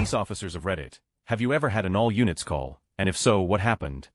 Police officers of Reddit, have you ever had an all-units call, and if so, what happened?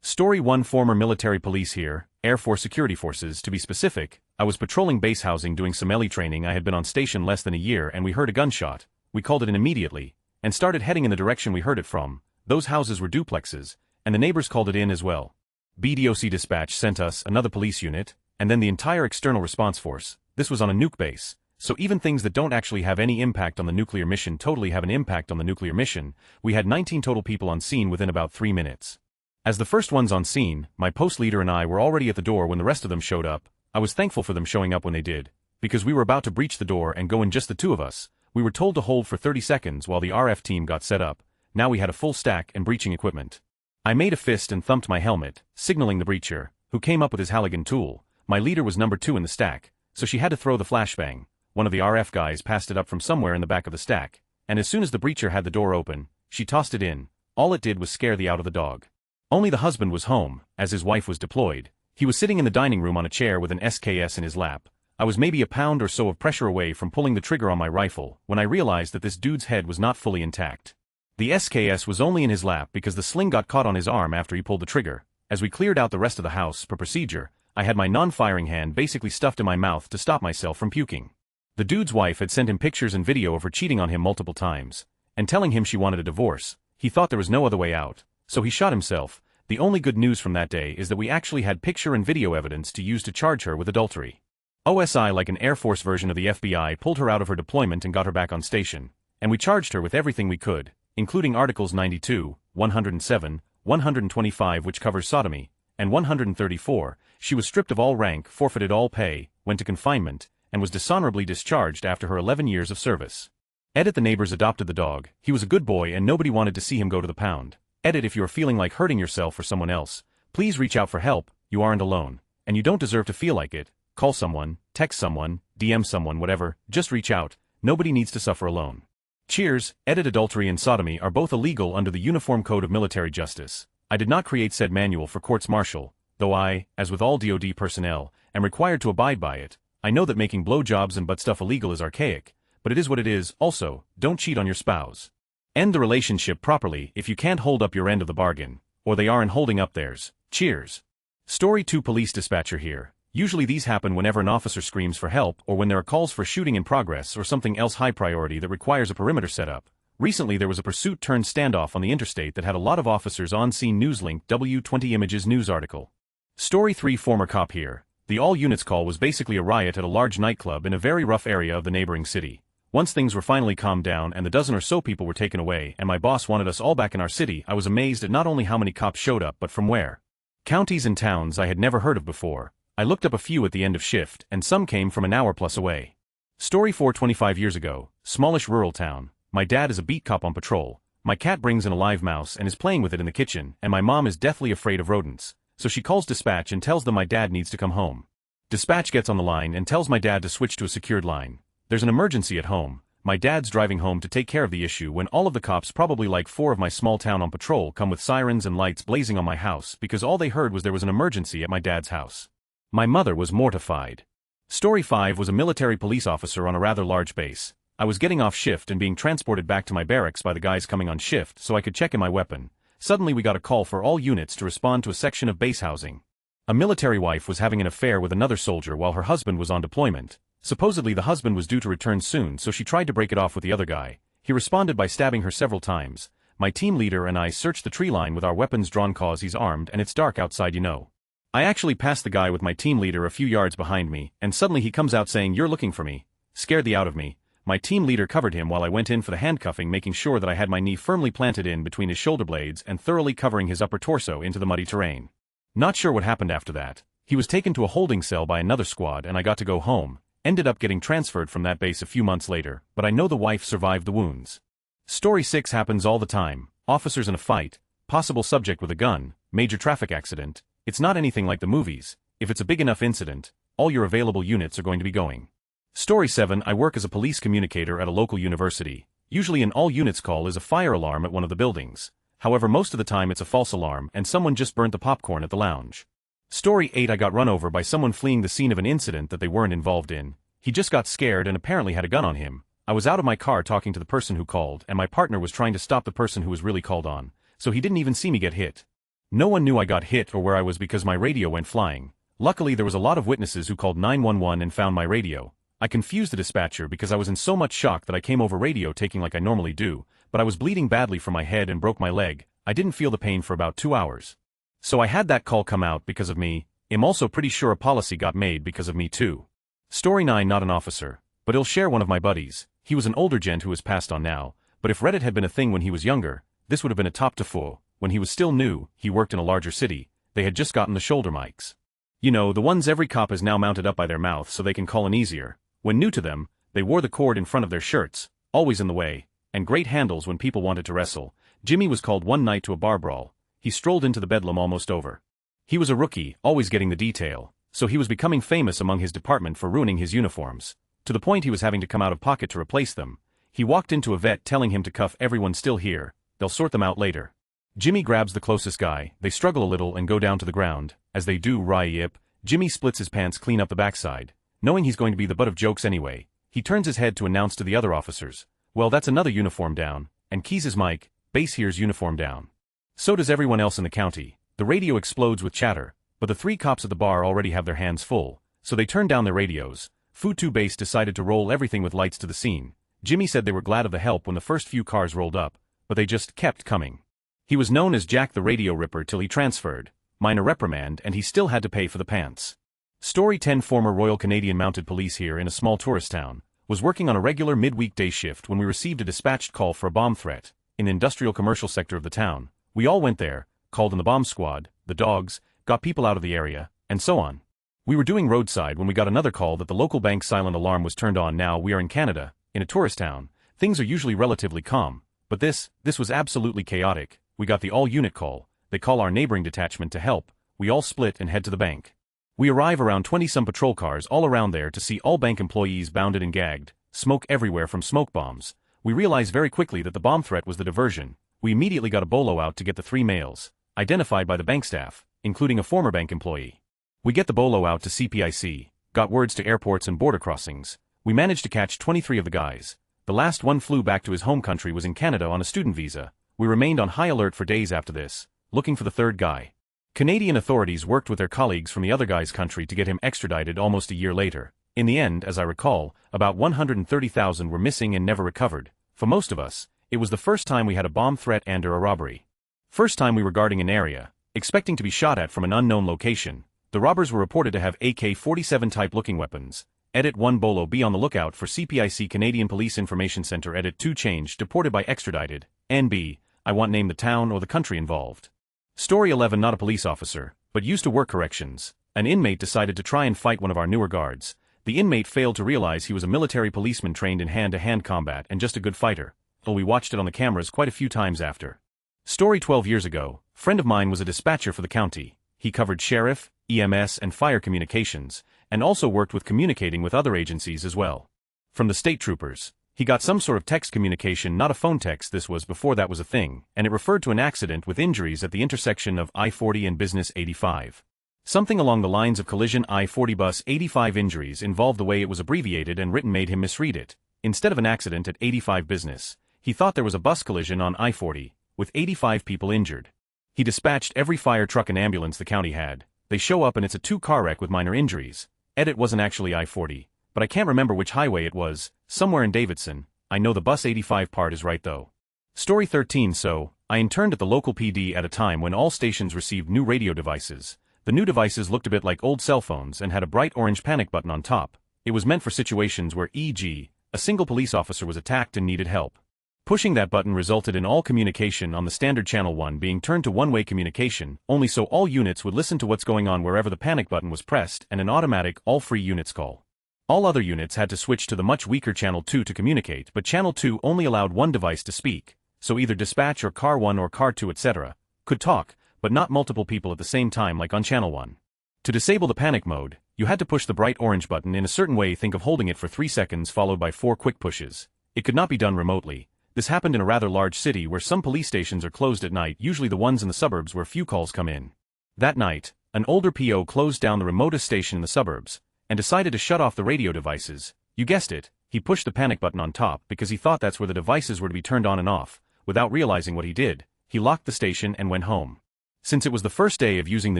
Story 1. Former military police here, Air Force Security Forces to be specific. I was patrolling base housing doing some LE training. I had been on station less than a year and we heard a gunshot. We called it in immediately, and started heading in the direction we heard it from. Those houses were duplexes, and the neighbors called it in as well. BDOC dispatch sent us another police unit, and then the entire external response force. This was on a nuke base. So even things that don't actually have any impact on the nuclear mission totally have an impact on the nuclear mission. We had 19 total people on scene within about 3 minutes. As the first ones on scene, my post leader and I were already at the door when the rest of them showed up. I was thankful for them showing up when they did, because we were about to breach the door and go in just the two of us. We were told to hold for 30 seconds while the RF team got set up. Now we had a full stack and breaching equipment. I made a fist and thumped my helmet, signaling the breacher, who came up with his Halligan tool. My leader was number 2 in the stack, so she had to throw the flashbang. One of the RF guys passed it up from somewhere in the back of the stack, and as soon as the breacher had the door open, she tossed it in. All it did was scare the out of the dog. Only the husband was home, as his wife was deployed. He was sitting in the dining room on a chair with an SKS in his lap. I was maybe a pound or so of pressure away from pulling the trigger on my rifle when I realized that this dude's head was not fully intact. The SKS was only in his lap because the sling got caught on his arm after he pulled the trigger. As we cleared out the rest of the house per procedure, I had my non-firing hand basically stuffed in my mouth to stop myself from puking. The dude's wife had sent him pictures and video of her cheating on him multiple times, and telling him she wanted a divorce. He thought there was no other way out, so he shot himself. The only good news from that day is that we actually had picture and video evidence to use to charge her with adultery. OSI, like an Air Force version of the FBI, pulled her out of her deployment and got her back on station, and we charged her with everything we could, including Articles 92, 107, 125 which covers sodomy, and 134. She was stripped of all rank, forfeited all pay, went to confinement, and was dishonorably discharged after her 11 years of service. Edit. The neighbors adopted the dog. He was a good boy and nobody wanted to see him go to the pound. Edit. If you are feeling like hurting yourself or someone else, please reach out for help. You aren't alone, and you don't deserve to feel like it. Call someone, text someone, DM someone, whatever, just reach out. Nobody needs to suffer alone. Cheers. Edit. Adultery and sodomy are both illegal under the Uniform Code of Military Justice. I did not create said manual for courts-martial, though I, as with all DoD personnel, am required to abide by it. I know that making blowjobs and butt stuff illegal is archaic, but it is what it is. Also, don't cheat on your spouse. End the relationship properly if you can't hold up your end of the bargain, or they aren't holding up theirs. Cheers. Story 2. Police dispatcher here. Usually these happen whenever an officer screams for help or when there are calls for shooting in progress or something else high priority that requires a perimeter setup. Recently there was a pursuit-turned-standoff on the interstate that had a lot of officers on scene. Newslink W20 Images news article. Story 3. Former cop here. The all-units call was basically a riot at a large nightclub in a very rough area of the neighboring city. Once things were finally calmed down and the dozen or so people were taken away and my boss wanted us all back in our city, I was amazed at not only how many cops showed up but from where. Counties and towns I had never heard of before. I looked up a few at the end of shift and some came from an hour plus away. Story 4. 25 years ago, smallish rural town. My dad is a beat cop on patrol. My cat brings in a live mouse and is playing with it in the kitchen, and my mom is deathly afraid of rodents. So she calls dispatch and tells them my dad needs to come home. Dispatch gets on the line and tells my dad to switch to a secured line. There's an emergency at home. My dad's driving home to take care of the issue when all of the cops, probably like 4 of my small town on patrol, come with sirens and lights blazing on my house because all they heard was there was an emergency at my dad's house. My mother was mortified. Story 5 was a military police officer on a rather large base. I was getting off shift and being transported back to my barracks by the guys coming on shift so I could check in my weapon. Suddenly we got a call for all units to respond to a section of base housing. A military wife was having an affair with another soldier while her husband was on deployment. Supposedly the husband was due to return soon, so she tried to break it off with the other guy. He responded by stabbing her several times. My team leader and I searched the tree line with our weapons drawn cause he's armed and it's dark outside, you know. I actually passed the guy with my team leader a few yards behind me, and suddenly he comes out saying, "You're looking for me." Scared the out of me. My team leader covered him while I went in for the handcuffing, making sure that I had my knee firmly planted in between his shoulder blades and thoroughly covering his upper torso into the muddy terrain. Not sure what happened after that. He was taken to a holding cell by another squad and I got to go home. Ended up getting transferred from that base a few months later, but I know the wife survived the wounds. Story 6 happens all the time. Officers in a fight, possible subject with a gun, major traffic accident. It's not anything like the movies. If it's a big enough incident, all your available units are going to be going. Story 7. I work as a police communicator at a local university. Usually an all-units call is a fire alarm at one of the buildings. However, most of the time it's a false alarm and someone just burnt the popcorn at the lounge. Story 8. I got run over by someone fleeing the scene of an incident that they weren't involved in. He just got scared and apparently had a gun on him. I was out of my car talking to the person who called, and my partner was trying to stop the person who was really called on, so he didn't even see me get hit. No one knew I got hit or where I was because my radio went flying. Luckily there was a lot of witnesses who called 911 and found my radio. I confused the dispatcher because I was in so much shock that I came over radio taking like I normally do, but I was bleeding badly from my head and broke my leg. I didn't feel the pain for about 2 hours. So I had that call come out because of me. I'm also pretty sure a policy got made because of me too. Story 9. Not an officer, but I'll share one of my buddies. He was an older gent who has passed on now, but if Reddit had been a thing when he was younger, this would have been a top to four. When he was still new, he worked in a larger city. They had just gotten the shoulder mics. You know, the ones every cop is now mounted up by their mouth so they can call in easier. When new to them, they wore the cord in front of their shirts, always in the way, and great handles when people wanted to wrestle. Jimmy was called one night to a bar brawl. He strolled into the bedlam almost over. He was a rookie, always getting the detail, so he was becoming famous among his department for ruining his uniforms, to the point he was having to come out of pocket to replace them. He walked into a vet telling him to cuff everyone still here, they'll sort them out later. Jimmy grabs the closest guy, they struggle a little and go down to the ground. As they do, yip, Jimmy splits his pants clean up the backside. Knowing he's going to be the butt of jokes anyway, he turns his head to announce to the other officers, well, that's another uniform down, and keys his mic, base here's uniform down. So does everyone else in the county. The radio explodes with chatter, but the 3 cops at the bar already have their hands full, so they turn down their radios. Food 2 Base decided to roll everything with lights to the scene. Jimmy said they were glad of the help when the first few cars rolled up, but they just kept coming. He was known as Jack the Radio Ripper till he transferred, minor reprimand, and he still had to pay for the pants. Story 10. Former Royal Canadian Mounted Police here in a small tourist town, was working on a regular mid-weekday shift when we received a dispatched call for a bomb threat, in the industrial commercial sector of the town. We all went there, called in the bomb squad, the dogs, got people out of the area, and so on. We were doing roadside when we got another call that the local bank's silent alarm was turned on. Now we are in Canada, in a tourist town. Things are usually relatively calm, but this was absolutely chaotic. We got the all-unit call. They call our neighboring detachment to help. We all split and head to the bank. We arrive around 20-some patrol cars all around there to see all bank employees bounded and gagged, smoke everywhere from smoke bombs. We realize very quickly that the bomb threat was the diversion. We immediately got a bolo out to get the 3 males, identified by the bank staff, including a former bank employee. We get the bolo out to CPIC, got words to airports and border crossings. We managed to catch 23 of the guys. The last one flew back to his home country, was in Canada on a student visa. We remained on high alert for days after this, looking for the 3rd guy. Canadian authorities worked with their colleagues from the other guy's country to get him extradited almost a year later. In the end, as I recall, about 130,000 were missing and never recovered. For most of us, it was the first time we had a bomb threat and/or a robbery. First time we were guarding an area, expecting to be shot at from an unknown location. The robbers were reported to have AK-47 type looking weapons. Edit 1 Bolo. Be on the lookout for CPIC Canadian Police Information Center. Edit 2 Change. Deported by extradited. NB. I want name the town or the country involved. Story 11. Not a police officer, but used to work corrections. An inmate decided to try and fight one of our newer guards. The inmate failed to realize he was a military policeman trained in hand-to-hand combat and just a good fighter. Well, we watched it on the cameras quite a few times after. Story 12 years ago, friend of mine was a dispatcher for the county. He covered sheriff, EMS and fire communications, and also worked with communicating with other agencies as well. From the state troopers, he got some sort of text communication, not a phone text. This was before that was a thing, and it referred to an accident with injuries at the intersection of I-40 and Business 85. Something along the lines of collision I-40 bus 85 injuries involved. The way it was abbreviated and written made him misread it. Instead of an accident at 85 Business, he thought there was a bus collision on I-40, with 85 people injured. He dispatched every fire truck and ambulance the county had. They show up and it's a 2-car wreck with minor injuries. Edit wasn't actually I-40, but I can't remember which highway it was, somewhere in Davidson. I know the bus 85 part is right though. Story 13. So, I interned at the local PD at a time when all stations received new radio devices. The new devices looked a bit like old cell phones and had a bright orange panic button on top. It was meant for situations where, e.g., a single police officer was attacked and needed help. Pushing that button resulted in all communication on the standard channel 1 being turned to one-way communication, only so all units would listen to what's going on wherever the panic button was pressed, and an automatic all-free units call. All other units had to switch to the much weaker channel 2 to communicate, but channel 2 only allowed one device to speak, so either dispatch or car 1 or car 2 etc. could talk, but not multiple people at the same time like on channel 1. To disable the panic mode, you had to push the bright orange button in a certain way. Think of holding it for 3 seconds followed by 4 quick pushes. It could not be done remotely. This happened in a rather large city where some police stations are closed at night, usually the ones in the suburbs where few calls come in. That night, an older PO closed down the remotest station in the suburbs, and decided to shut off the radio devices. You guessed it, He pushed the panic button on top because he thought that's where the devices were to be turned on and off. Without realizing what he did, he locked the station and went home. Since it was the first day of using the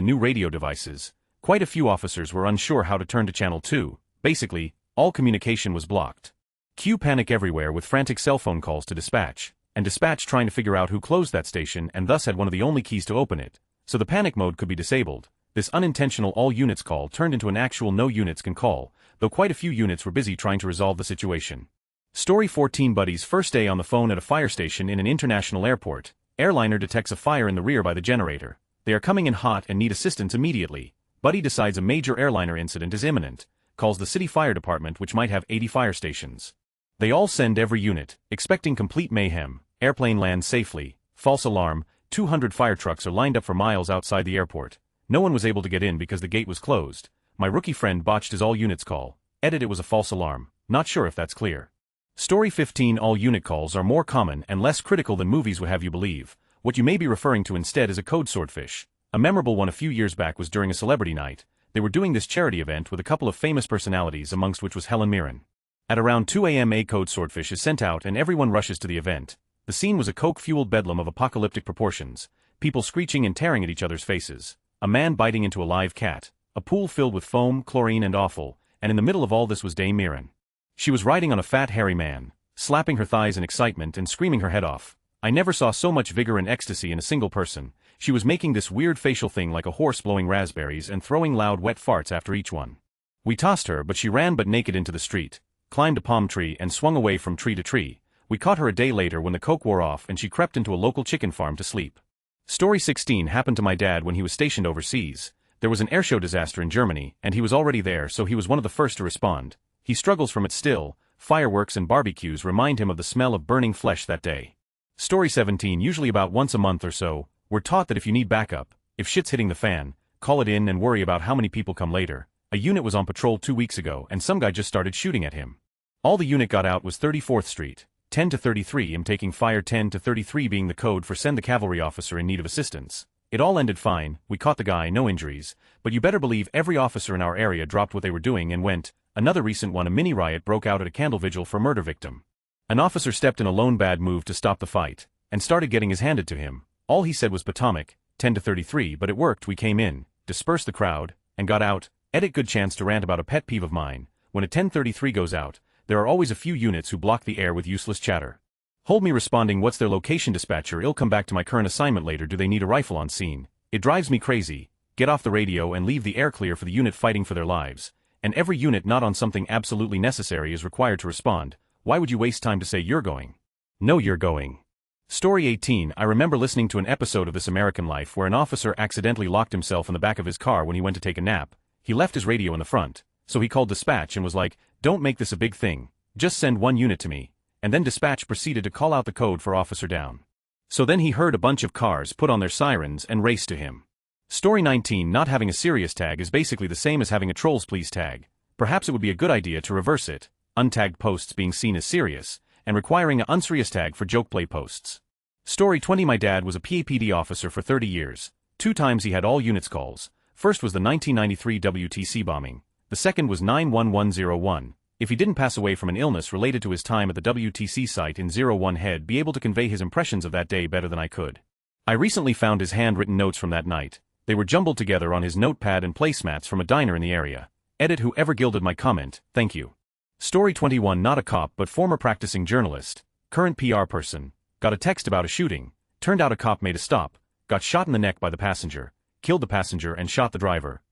new radio devices, quite a few officers were unsure how to turn to channel 2. Basically, all communication was blocked. Cue panic everywhere with frantic cell phone calls to dispatch, and dispatch trying to figure out who closed that station and thus had one of the only keys to open it, so the panic mode could be disabled. This unintentional all units call turned into an actual no units can call, though quite a few units were busy trying to resolve the situation. Story 14 Buddy's first day on the phone at a fire station in an international airport. Airliner detects a fire in the rear by the generator. They are coming in hot and need assistance immediately. Buddy decides a major airliner incident is imminent, calls the city fire department which might have 80 fire stations. They all send every unit, expecting complete mayhem. Airplane lands safely. False alarm, 200 fire trucks are lined up for miles outside the airport. No one was able to get in because the gate was closed. My rookie friend botched his all units call. Edit it was a false alarm. Not sure if that's clear. Story 15 All unit calls are more common and less critical than movies would have you believe. What you may be referring to instead is a code swordfish. A memorable one a few years back was during a celebrity night. They were doing this charity event with a couple of famous personalities amongst which was Helen Mirren. At around 2 a.m. a code swordfish is sent out and everyone rushes to the event. The scene was a coke-fueled bedlam of apocalyptic proportions. People screeching and tearing at each other's faces. A man biting into a live cat. A pool filled with foam, chlorine and offal, and in the middle of all this was Dame Mirren. She was riding on a fat hairy man, slapping her thighs in excitement and screaming her head off. I never saw so much vigor and ecstasy in a single person. She was making this weird facial thing like a horse blowing raspberries and throwing loud wet farts after each one. We tossed her but she ran butt naked into the street, climbed a palm tree and swung away from tree to tree. We caught her a day later when the coke wore off and she crept into a local chicken farm to sleep. Story 16 happened to my dad when he was stationed overseas. There was an airshow disaster in Germany and he was already there, so he was one of the first to respond. He struggles from it still. Fireworks and barbecues remind him of the smell of burning flesh that day. Story 17 Usually about once a month or so, we're taught that if you need backup, if shit's hitting the fan, call it in and worry about how many people come later. A unit was on patrol 2 weeks ago and some guy just started shooting at him. All the unit got out was 34th Street, 10 to 33 taking fire, 10 to 33 being the code for send the cavalry officer in need of assistance. It all ended fine, we caught the guy, no injuries, but you better believe every officer in our area dropped what they were doing and went. Another recent one, a mini riot broke out at a candle vigil for a murder victim. An officer stepped in a lone bad move to stop the fight, and started getting his handed to him. All he said was Potomac, 10 to 33, but it worked. We came in, dispersed the crowd, and got out. Edit good chance to rant about a pet peeve of mine. When a 1033 goes out, there are always a few units who block the air with useless chatter. Hold me responding, what's their location dispatcher? I'll come back to my current assignment later. Do they need a rifle on scene? It drives me crazy. Get off the radio and leave the air clear for the unit fighting for their lives. And every unit not on something absolutely necessary is required to respond. Why would you waste time to say you're going? No, you're going. Story 18 I remember listening to an episode of This American Life where an officer accidentally locked himself in the back of his car when he went to take a nap. He left his radio in the front, so he called dispatch and was like, don't make this a big thing, just send one unit to me, and then dispatch proceeded to call out the code for officer down. So then he heard a bunch of cars put on their sirens and raced to him. Story 19 Not having a serious tag is basically the same as having a trolls please tag. Perhaps it would be a good idea to reverse it, untagged posts being seen as serious, and requiring an unserious tag for joke play posts. Story 20 My dad was a PAPD officer for 30 years. 2 times he had all units calls. First was the 1993 WTC bombing. The second was 91101. If he didn't pass away from an illness related to his time at the WTC site in 01 he'd be able to convey his impressions of that day better than I could. I recently found his handwritten notes from that night. They were jumbled together on his notepad and placemats from a diner in the area. Edit whoever gilded my comment, thank you. Story 21 Not a cop but former practicing journalist, current PR person, got a text about a shooting, turned out a cop made a stop, got shot in the neck by the passenger, killed the passenger and shot the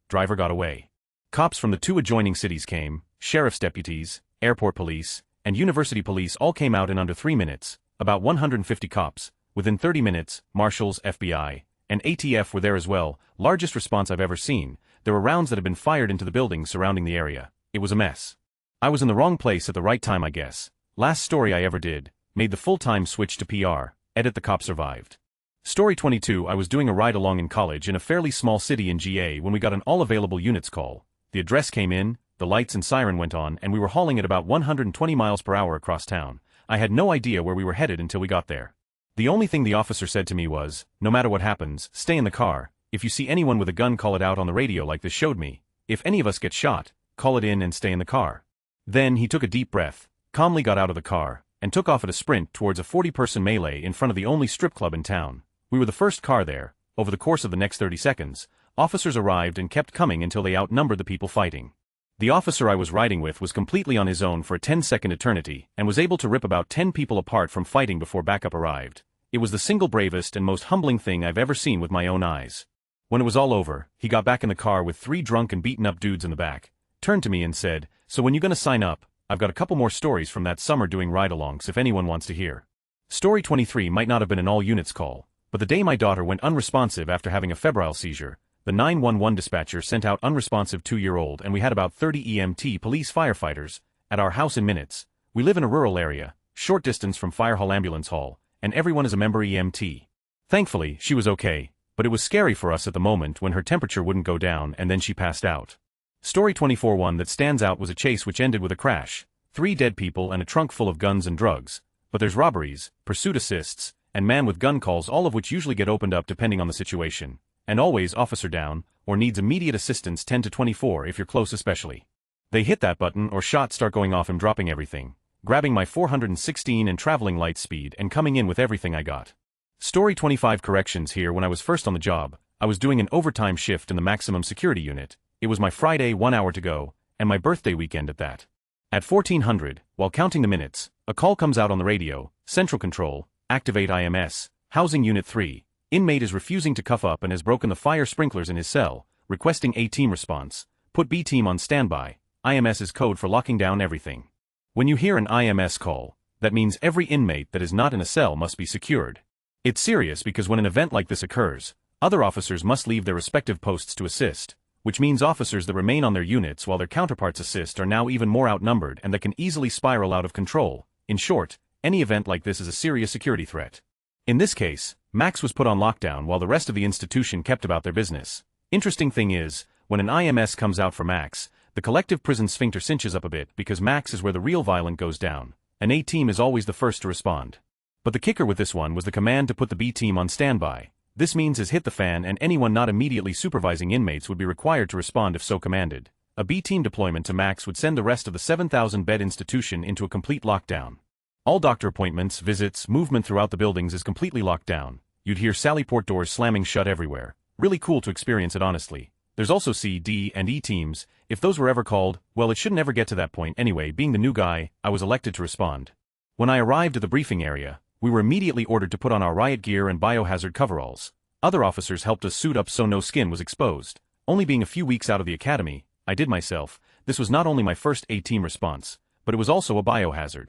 driver got away. Cops from the 2 adjoining cities came, sheriff's deputies, airport police, and university police all came out in under 3 minutes, about 150 cops. Within 30 minutes, marshals, FBI, and ATF were there as well, largest response I've ever seen. There were rounds that had been fired into the buildings surrounding the area. It was a mess. I was in the wrong place at the right time I guess. Last story I ever did, made the full-time switch to PR, edit the cop survived. Story 22 I was doing a ride-along in college in a fairly small city in GA when we got an all-available units call. The address came in, the lights and siren went on and we were hauling at about 120 miles per hour across town. I had no idea where we were headed until we got there. The only thing the officer said to me was, no matter what happens, stay in the car. If you see anyone with a gun call it out on the radio like this showed me. If any of us get shot, call it in and stay in the car. Then he took a deep breath, calmly got out of the car, and took off at a sprint towards a 40-person melee in front of the only strip club in town. We were the first car there. Over the course of the next 30 seconds, officers arrived and kept coming until they outnumbered the people fighting. The officer I was riding with was completely on his own for a 10-second eternity and was able to rip about 10 people apart from fighting before backup arrived. It was the single bravest and most humbling thing I've ever seen with my own eyes. When it was all over, he got back in the car with 3 drunk and beaten up dudes in the back, turned to me and said, "So when you gonna sign up? I've got a couple more stories from that summer doing ride-alongs if anyone wants to hear." Story 23 might not have been an all-units call, but the day my daughter went unresponsive after having a febrile seizure, the 911 dispatcher sent out unresponsive 2-year-old and we had about 30 EMT police firefighters at our house in minutes. We live in a rural area, short distance from Fire Hall Ambulance Hall, and everyone is a member EMT. Thankfully, she was okay, but it was scary for us at the moment when her temperature wouldn't go down and then she passed out. Story 24. One that stands out was a chase which ended with a crash, 3 dead people and a trunk full of guns and drugs, but there's robberies, pursuit assists, and man with gun calls, all of which usually get opened up depending on the situation, and always officer down, or needs immediate assistance 10 to 24 if you're close especially. They hit that button or shots start going off. I'm dropping everything, grabbing my 416 and traveling light speed and coming in with everything I got. Story 25. Corrections here. When I was first on the job, I was doing an overtime shift in the maximum security unit. It was my Friday, 1 hour to go, and my birthday weekend at that. At 1400, while counting the minutes, a call comes out on the radio, Central Control, activate IMS, Housing Unit 3, inmate is refusing to cuff up and has broken the fire sprinklers in his cell, requesting A-team response, put B-team on standby. IMS is code for locking down everything. When you hear an IMS call, that means every inmate that is not in a cell must be secured. It's serious because when an event like this occurs, other officers must leave their respective posts to assist, which means officers that remain on their units while their counterparts assist are now even more outnumbered and that can easily spiral out of control. In short, any event like this is a serious security threat. In this case, Max was put on lockdown while the rest of the institution kept about their business. Interesting thing is, when an IMS comes out for Max, the collective prison sphincter cinches up a bit because Max is where the real violence goes down. An A-team is always the first to respond. But the kicker with this one was the command to put the B-team on standby. This means has hit the fan and anyone not immediately supervising inmates would be required to respond if so commanded. A B-team deployment to Max would send the rest of the 7,000-bed institution into a complete lockdown. All doctor appointments, visits, movement throughout the buildings is completely locked down. You'd hear Sallyport doors slamming shut everywhere. Really cool to experience it honestly. There's also C, D, and E teams. If those were ever called, well, it shouldn't ever get to that point anyway. Being the new guy, I was elected to respond. When I arrived at the briefing area, we were immediately ordered to put on our riot gear and biohazard coveralls. Other officers helped us suit up so no skin was exposed. Only being a few weeks out of the academy, I did myself. This was not only my first A-team response, but it was also a biohazard.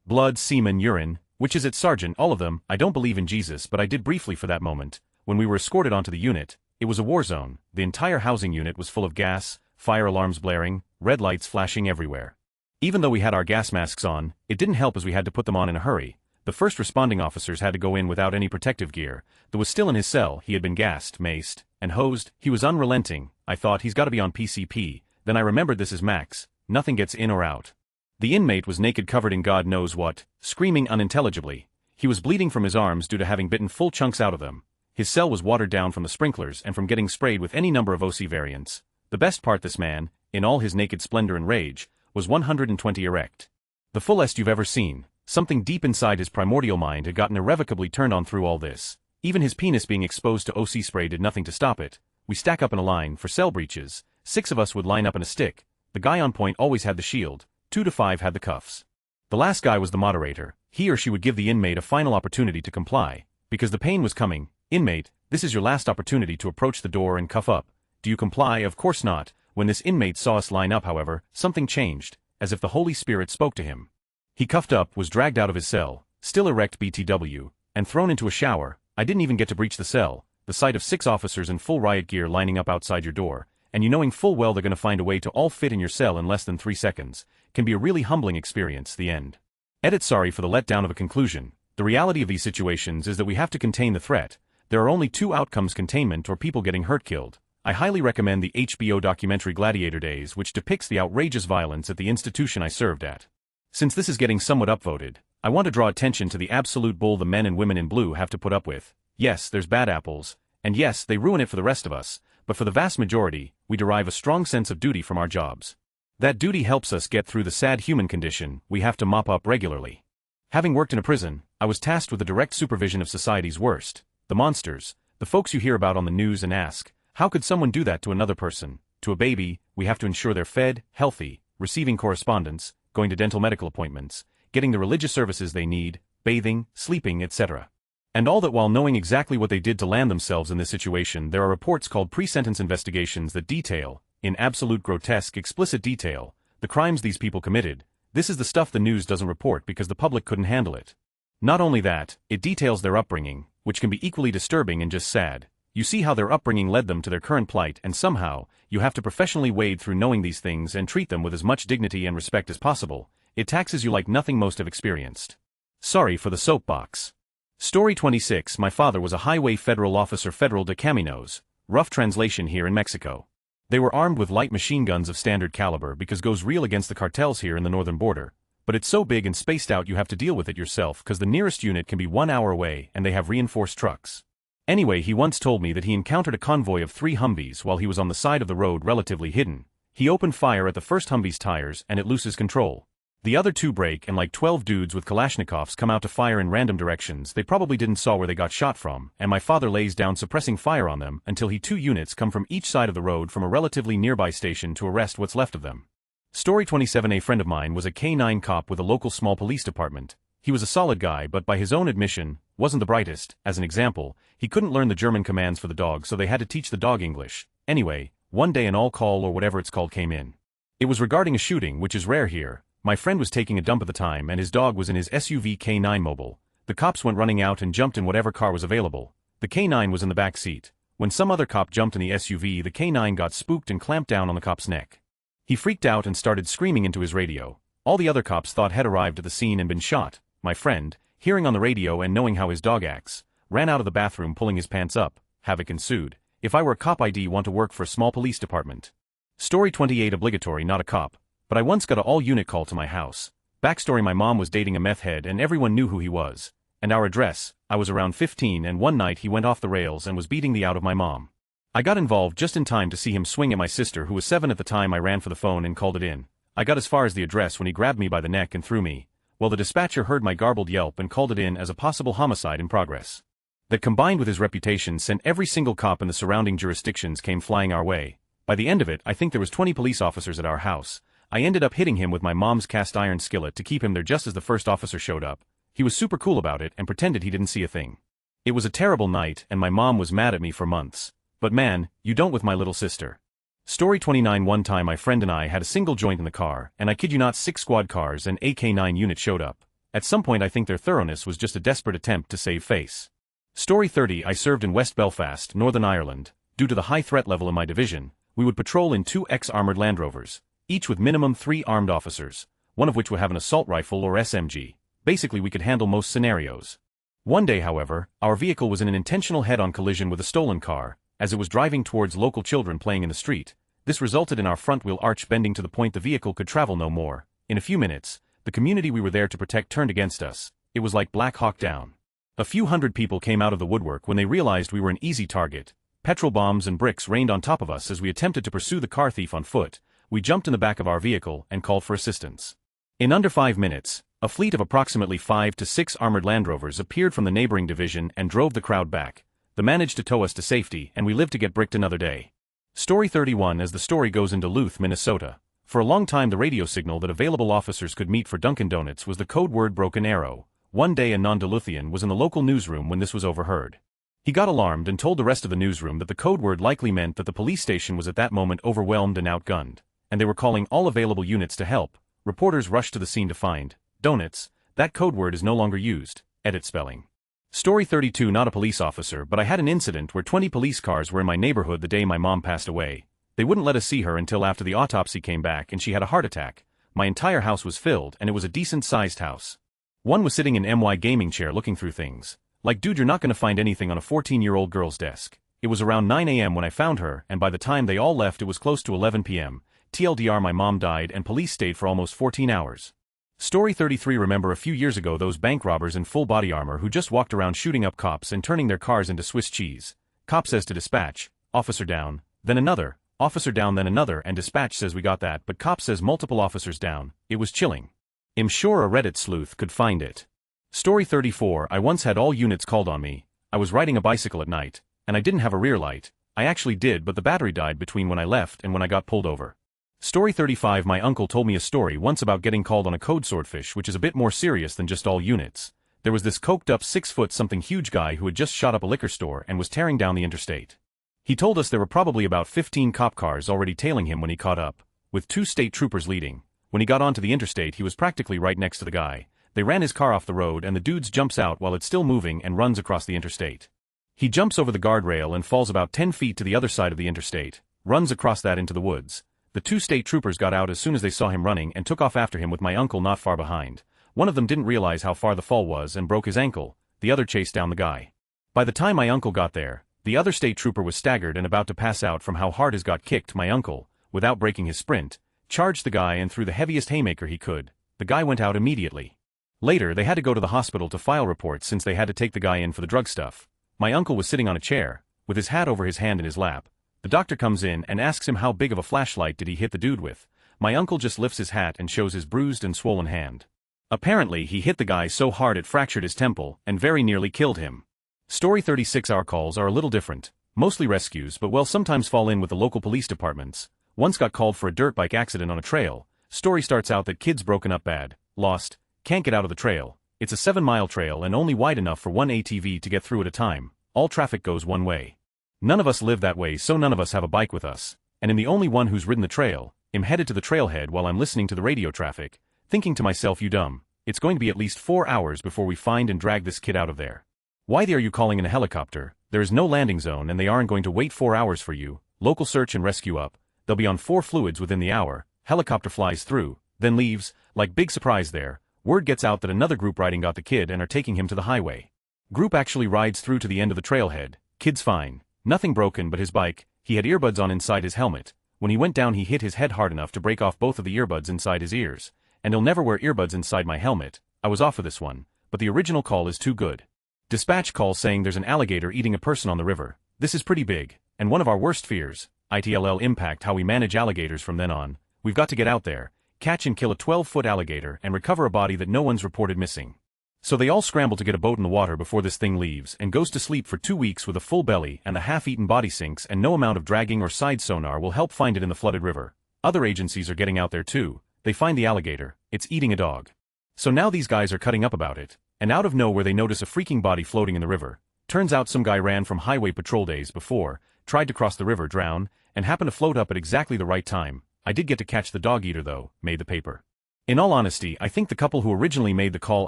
Blood, semen, urine, which is it, Sergeant? All of them. I don't believe in Jesus, but I did briefly for that moment. When we were escorted onto the unit, it was a war zone. The entire housing unit was full of gas, fire alarms blaring, red lights flashing everywhere. Even though we had our gas masks on, it didn't help as we had to put them on in a hurry. The first responding officers had to go in without any protective gear. There was still in his cell. He had been gassed, maced, and hosed. He was unrelenting. I thought he's got to be on PCP. Then I remembered this is Max. Nothing gets in or out. The inmate was naked, covered in God knows what, screaming unintelligibly. He was bleeding from his arms due to having bitten full chunks out of them. His cell was watered down from the sprinklers and from getting sprayed with any number of OC variants. The best part, this man, in all his naked splendor and rage, was 120 erect. The fullest you've ever seen. Something deep inside his primordial mind had gotten irrevocably turned on through all this. Even his penis being exposed to OC spray did nothing to stop it. We stack up in a line for cell breaches. 6 of us would line up in a stick. The guy on point always had the shield. 2 to 5 had the cuffs. The last guy was the moderator. He or she would give the inmate a final opportunity to comply. Because the pain was coming. Inmate, this is your last opportunity to approach the door and cuff up. Do you comply? Of course not. When this inmate saw us line up, however, something changed, as if the Holy Spirit spoke to him. He cuffed up, was dragged out of his cell, still erect BTW, and thrown into a shower. I didn't even get to breach the cell. The sight of 6 officers in full riot gear lining up outside your door, and you knowing full well they're going to find a way to all fit in your cell in less than 3 seconds, can be a really humbling experience. The end. Edit. Sorry for the letdown of a conclusion. The reality of these situations is that we have to contain the threat. There are only 2 outcomes: containment or people getting hurt, killed. I highly recommend the HBO documentary Gladiator Days, which depicts the outrageous violence at the institution I served at. Since this is getting somewhat upvoted, I want to draw attention to the absolute bull the men and women in blue have to put up with. Yes, there's bad apples, and yes, they ruin it for the rest of us, but for the vast majority, we derive a strong sense of duty from our jobs. That duty helps us get through the sad human condition we have to mop up regularly. Having worked in a prison, I was tasked with the direct supervision of society's worst, the monsters, the folks you hear about on the news and ask, how could someone do that to another person? To a baby, we have to ensure they're fed, healthy, receiving correspondence, going to dental medical appointments, getting the religious services they need, bathing, sleeping, etc. And all that while knowing exactly what they did to land themselves in this situation. There are reports called pre-sentence investigations that detail, in absolute grotesque, explicit detail, the crimes these people committed. This is the stuff the news doesn't report because the public couldn't handle it. Not only that, it details their upbringing, which can be equally disturbing and just sad. You see how their upbringing led them to their current plight, and somehow, you have to professionally wade through knowing these things and treat them with as much dignity and respect as possible. It taxes you like nothing most have experienced. Sorry for the soapbox. Story 26. My father was a highway federal officer, Federal de Caminos, rough translation here in Mexico. They were armed with light machine guns of standard caliber because goes real against the cartels here in the northern border. But it's so big and spaced out you have to deal with it yourself because the nearest unit can be 1 hour away and they have reinforced trucks. Anyway, he once told me that he encountered a convoy of 3 Humvees while he was on the side of the road relatively hidden. He opened fire at the first Humvee's tires and it loses control. The other 2 break and like 12 dudes with Kalashnikovs come out to fire in random directions. They probably didn't saw where they got shot from, and my father lays down suppressing fire on them until 2 units come from each side of the road from a relatively nearby station to arrest what's left of them. Story 27. A friend of mine was a K-9 cop with a local small police department. He was a solid guy but by his own admission, wasn't the brightest. As an example, he couldn't learn the German commands for the dog so they had to teach the dog English. Anyway, one day an all-call or whatever it's called came in. It was regarding a shooting, which is rare here. My friend was taking a dump at the time and his dog was in his SUV K-9 mobile. The cops went running out and jumped in whatever car was available. The K-9 was in the back seat. When some other cop jumped in the SUV, the K-9 got spooked and clamped down on the cop's neck. He freaked out and started screaming into his radio. All the other cops thought had arrived at the scene and been shot. My friend, hearing on the radio and knowing how his dog acts, ran out of the bathroom pulling his pants up. Havoc ensued. If I were a cop, I'd want to work for a small police department. Story 28. Obligatory, not a cop. But I once got an all-unit call to my house. Backstory: my mom was dating a meth head and everyone knew who he was. And our address, I was around 15 and one night he went off the rails and was beating the out of my mom. I got involved just in time to see him swing at my sister who was 7 at the time. I ran for the phone and called it in. I got as far as the address when he grabbed me by the neck and threw me. Well, the dispatcher heard my garbled yelp and called it in as a possible homicide in progress. That combined with his reputation sent every single cop in the surrounding jurisdictions came flying our way. By the end of it, I think there was 20 police officers at our house. I ended up hitting him with my mom's cast iron skillet to keep him there just as the first officer showed up. He was super cool about it and pretended he didn't see a thing. It was a terrible night and my mom was mad at me for months. But man, you don't with my little sister. Story 29. One time my friend and I had a single joint in the car, and I kid you not 6 squad cars and AK-9 units showed up. At some point I think their thoroughness was just a desperate attempt to save face. Story 30. I served in West Belfast, Northern Ireland. Due to the high threat level in my division, we would patrol in 2 X-armored Land Rovers, each with minimum 3 armed officers, one of which would have an assault rifle or SMG. Basically we could handle most scenarios. One day, however, our vehicle was in an intentional head-on collision with a stolen car, as it was driving towards local children playing in the street. This resulted in our front wheel arch bending to the point the vehicle could travel no more. In a few minutes, the community we were there to protect turned against us. It was like Black Hawk Down. A few hundred people came out of the woodwork when they realized we were an easy target. Petrol bombs and bricks rained on top of us as we attempted to pursue the car thief on foot. We jumped in the back of our vehicle and called for assistance. In under 5 minutes, a fleet of approximately 5 to 6 armored Land Rovers appeared from the neighboring division and drove the crowd back. They managed to tow us to safety and we lived to get bricked another day. Story 31. As the story goes in Duluth, Minnesota, for a long time the radio signal that available officers could meet for Dunkin' Donuts was the code word Broken Arrow. One day a non-Duluthian was in the local newsroom when this was overheard. He got alarmed and told the rest of the newsroom that the code word likely meant that the police station was at that moment overwhelmed and outgunned, and they were calling all available units to help. Reporters rushed to the scene to find donuts. That code word is no longer used. Edit spelling. Story 32. Not a police officer, but I had an incident where 20 police cars were in my neighborhood the day my mom passed away. They wouldn't let us see her until after the autopsy came back and she had a heart attack. My entire house was filled and it was a decent-sized house. One was sitting in my gaming chair looking through things. Like, dude, you're not gonna find anything on a 14-year-old girl's desk. It was around 9 a.m. when I found her, and by the time they all left it was close to 11 p.m. TLDR, my mom died and police stayed for almost 14 hours. Story 33. Remember a few years ago those bank robbers in full body armor who just walked around shooting up cops and turning their cars into Swiss cheese? Cop says to dispatch, officer down, then another, officer down then another, and dispatch says we got that, but cop says multiple officers down. It was chilling. I'm sure a Reddit sleuth could find it. Story 34. I once had all units called on me. I was riding a bicycle at night, and I didn't have a rear light. I actually did, but the battery died between when I left and when I got pulled over. Story 35. My uncle told me a story once about getting called on a code swordfish, which is a bit more serious than just all units. There was this coked up 6-foot-something huge guy who had just shot up a liquor store and was tearing down the interstate. He told us there were probably about 15 cop cars already tailing him when he caught up, with 2 state troopers leading. When he got onto the interstate, he was practically right next to the guy. They ran his car off the road and the dude jumps out while it's still moving and runs across the interstate. He jumps over the guardrail and falls about 10 feet to the other side of the interstate, runs across that into the woods. The 2 state troopers got out as soon as they saw him running and took off after him with my uncle not far behind. One of them didn't realize how far the fall was and broke his ankle. The other chased down the guy. By the time my uncle got there, the other state trooper was staggered and about to pass out from how hard his got kicked. My uncle, without breaking his sprint, charged the guy and threw the heaviest haymaker he could. The guy went out immediately. Later, they had to go to the hospital to file reports since they had to take the guy in for the drug stuff. My uncle was sitting on a chair, with his hat over his hand in his lap. The doctor comes in and asks him how big of a flashlight did he hit the dude with. My uncle just lifts his hat and shows his bruised and swollen hand. Apparently, he hit the guy so hard it fractured his temple and very nearly killed him. Story 36. Our calls are a little different. Mostly rescues, but will sometimes fall in with the local police departments. Once got called for a dirt bike accident on a trail. Story starts out that kid's broken up bad, lost, can't get out of the trail. It's a 7-mile trail and only wide enough for one ATV to get through at a time. All traffic goes one way. None of us live that way, so none of us have a bike with us. And I'm the only one who's ridden the trail. I'm headed to the trailhead while I'm listening to the radio traffic, thinking to myself, you dumb. It's going to be at least 4 hours before we find and drag this kid out of there. Why are you calling in a helicopter? There is no landing zone and they aren't going to wait 4 hours for you. Local search and rescue up. They'll be on 4 fluids within the hour. Helicopter flies through, then leaves. Like big surprise there. Word gets out that another group riding got the kid and are taking him to the highway. Group actually rides through to the end of the trailhead. Kid's fine. Nothing broken but his bike. He had earbuds on inside his helmet. When he went down he hit his head hard enough to break off both of the earbuds inside his ears. And he'll never wear earbuds inside my helmet. I was off for this one, but the original call is too good. Dispatch call saying there's an alligator eating a person on the river. This is pretty big, and one of our worst fears. ITLL impact how we manage alligators from then on. We've got to get out there, catch and kill a 12-foot alligator and recover a body that no one's reported missing. So they all scramble to get a boat in the water before this thing leaves and goes to sleep for 2 weeks with a full belly and the half-eaten body sinks, and no amount of dragging or side sonar will help find it in the flooded river. Other agencies are getting out there too. They find the alligator. It's eating a dog. So now these guys are cutting up about it, and out of nowhere they notice a freaking body floating in the river. Turns out some guy ran from highway patrol days before, tried to cross the river, drown, and happened to float up at exactly the right time. I did get to catch the dog eater though, made the paper. In all honesty, I think the couple who originally made the call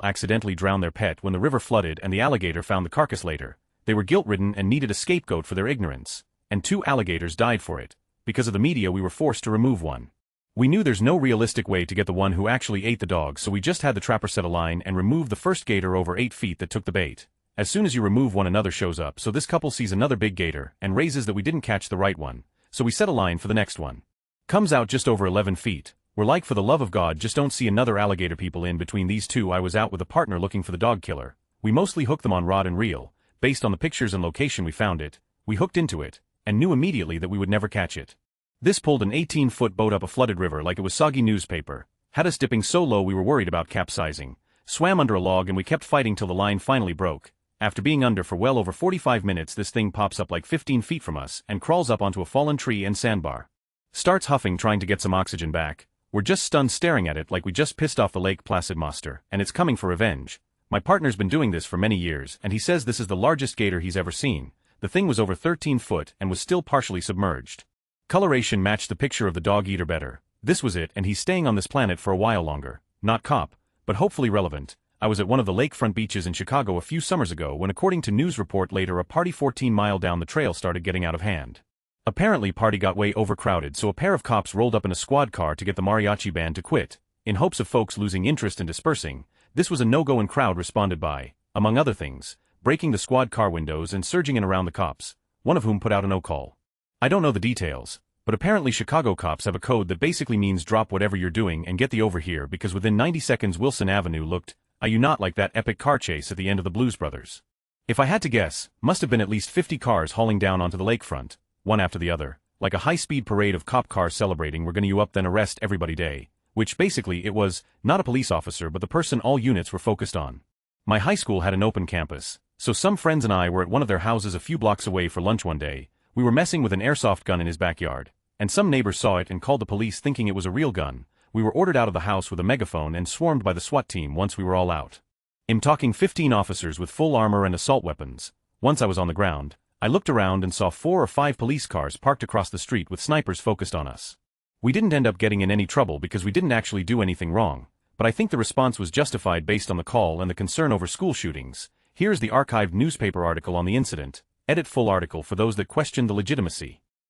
accidentally drowned their pet when the river flooded and the alligator found the carcass later. They were guilt-ridden and needed a scapegoat for their ignorance. And 2 alligators died for it. Because of the media we were forced to remove one. We knew there's no realistic way to get the one who actually ate the dog, so we just had the trapper set a line and remove the first gator over 8 feet that took the bait. As soon as you remove one, another shows up, so this couple sees another big gator and raises that we didn't catch the right one, so we set a line for the next one. Comes out just over 11 feet. We're like, for the love of God, just don't see another alligator. People in between these 2. I was out with a partner looking for the dog killer. We mostly hooked them on rod and reel. Based on the pictures and location we found it, we hooked into it, and knew immediately that we would never catch it. This pulled an 18-foot boat up a flooded river like it was soggy newspaper. Had us dipping so low we were worried about capsizing. Swam under a log and we kept fighting till the line finally broke. After being under for well over 45 minutes, this thing pops up like 15 feet from us and crawls up onto a fallen tree and sandbar. Starts huffing, trying to get some oxygen back. We're just stunned staring at it like we just pissed off the Lake Placid monster, and it's coming for revenge. My partner's been doing this for many years, and he says this is the largest gator he's ever seen. The thing was over 13 foot and was still partially submerged. Coloration matched the picture of the dog eater better. This was it, and he's staying on this planet for a while longer. Not cop, but hopefully relevant. I was at one of the lakefront beaches in Chicago a few summers ago when, according to news report later, a party 14 miles down the trail started getting out of hand. Apparently party got way overcrowded, so a pair of cops rolled up in a squad car to get the mariachi band to quit. In hopes of folks losing interest and dispersing, this was a no-go, and crowd responded by, among other things, breaking the squad car windows and surging in around the cops, one of whom put out a no-call. I don't know the details, but apparently Chicago cops have a code that basically means drop whatever you're doing and get the over here, because within 90 seconds Wilson Avenue looked, are you not, like that epic car chase at the end of the Blues Brothers. If I had to guess, must have been at least 50 cars hauling down onto the lakefront, one after the other, like a high-speed parade of cop cars celebrating we're gonna you up then arrest everybody day, which basically it was, not a police officer but the person all units were focused on. My high school had an open campus, so some friends and I were at one of their houses a few blocks away for lunch one day. We were messing with an airsoft gun in his backyard, and some neighbors saw it and called the police thinking it was a real gun. We were ordered out of the house with a megaphone and swarmed by the SWAT team once we were all out. I'm talking 15 officers with full armor and assault weapons. Once I was on the ground, I looked around and saw 4 or 5 police cars parked across the street with snipers focused on us. We didn't end up getting in any trouble because we didn't actually do anything wrong, but I think the response was justified based on the call and the concern over school shootings. Here's the archived newspaper article on the incident. Edit full article for those that question the legitimacy.